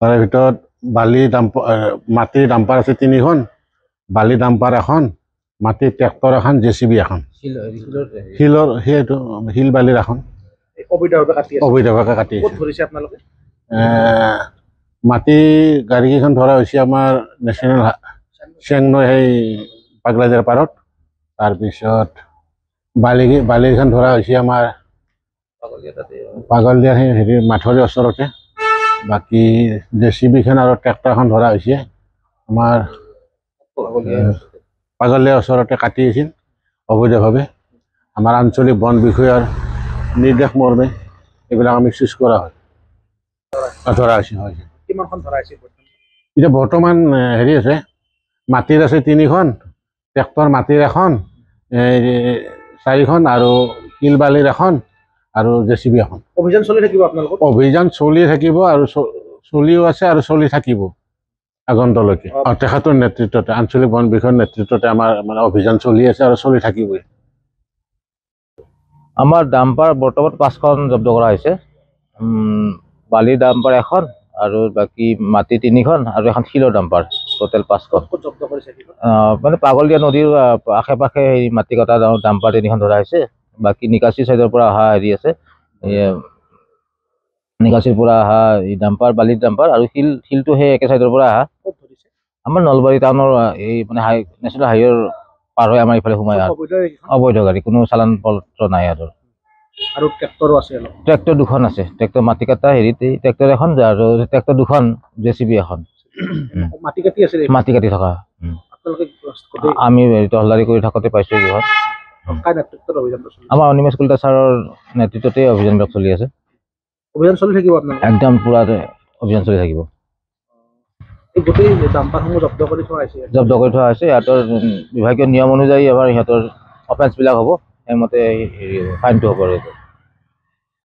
তাৰে ভিতৰত বালি ডাম্পাৰ মাটিৰ ডাম্পাৰ আছে 3খন, বালি ডাম্পাৰ এখন, মাটিৰ ট্ৰেক্টৰ এখন, জেচিবি এখন, শিলৰ সেইটো শিল বালিৰ এখন অবৈধভাৱে কাটি মাটি গাড়ীকেইখন ধৰা হৈছে আমাৰ নেশ্যনেল চেংনৈ সেই পাগলাজাৰ পাৰত। তাৰপিছত বালিকেইখন ধৰা হৈছে আমাৰ পাগলদিয়া সেই হেৰি মাথৰিৰ ওচৰতে। বাকী জেচিবিখন আৰু ট্ৰেক্টৰখন ধৰা হৈছে আমাৰ পাগলদিয়াৰ ওচৰতে কাটি আছিল অবৈধভাৱে। আমাৰ আঞ্চলিক বন বিষয়াৰ নিৰ্দেশ মৰ্মে এইবিলাক আমি চুজ কৰা হয় ধৰা হৈছে। এতিয়া বৰ্তমান হেৰি আছে, মাটিৰ আছে 3খন, ট্ৰেক্টৰ মাটিৰ এখন, 4খন আৰু শিল বালিৰ এখন আৰু জেচিবি এখন। অভিযান চলি থাকিব আপোনালোকৰ? অভিযান চলি থাকিব আৰু চলিও আছে আৰু চলি থাকিব আগন্তলৈকে। তেখেতৰ নেতৃত্বতে, আঞ্চলিক বন বিষয়াৰ নেতৃত্বতে আমাৰ মানে অভিযান চলি আছে আৰু চলি থাকিবই। আমাৰ ডাম্পাৰ বৰ্তমান 5খন জব্দ কৰা হৈছে। বালি ডাম্পাৰ এখন আৰু বাকী মাটি 3খন আৰু এখন শিলৰ ডাম্পাৰ, টোটেল 5খন। মানে পাগলদিয়া নদীৰ আশে পাশে সেই মাটি কটা ডাম্পাৰ 3খন ধৰা হৈছে। বাকী নিকাচি চাইডৰ পৰা অহা হেৰি আছে, নিকাচিৰ পৰা অহা ডাম্পাৰ, বালিৰ ডাম্পাৰ আৰু শিলটো সেই একে চাইডৰ পৰা অহা। আমাৰ নলবাৰী টাউনৰ এই মানে নেশ্যনেল হাইৱেৰ পাৰ হৈ আমাৰ ইফালে সোমাই অহা অবৈধ গাড়ী, কোনো চালান পত্ৰ নাই আৰু ট্ৰেক্টৰো আছে? ট্ৰেক্টৰ 2খন আছে, ট্ৰেক্টৰ মাটি কাটা হেৰিত ট্ৰেক্টৰ এখন আৰু ট্ৰেক্টৰ 2খন, জেচিবি এখন। মাটি কাটি থকা আমি তহলাৰী কৰি থাকোঁতে পাইছোঁ এইখন। আমাৰ অনিমেষ কলিতা ছাৰৰ নেতৃত্বতে অভিযানবিলাক চলি আছে। অভিযান চলি থাকিব একদম পুৰা অভিযান চলি থাকিব। গোটেই ডাম্পাৰসমূহ জব্দ কৰি থোৱা হৈছে। ইহঁতৰ বিভাগীয় নিয়ম অনুযায়ী এবাৰ ইহঁতৰ অফেন্সবিলাক হ'ব, সেইমতে ফাইনটো হ'ব আৰু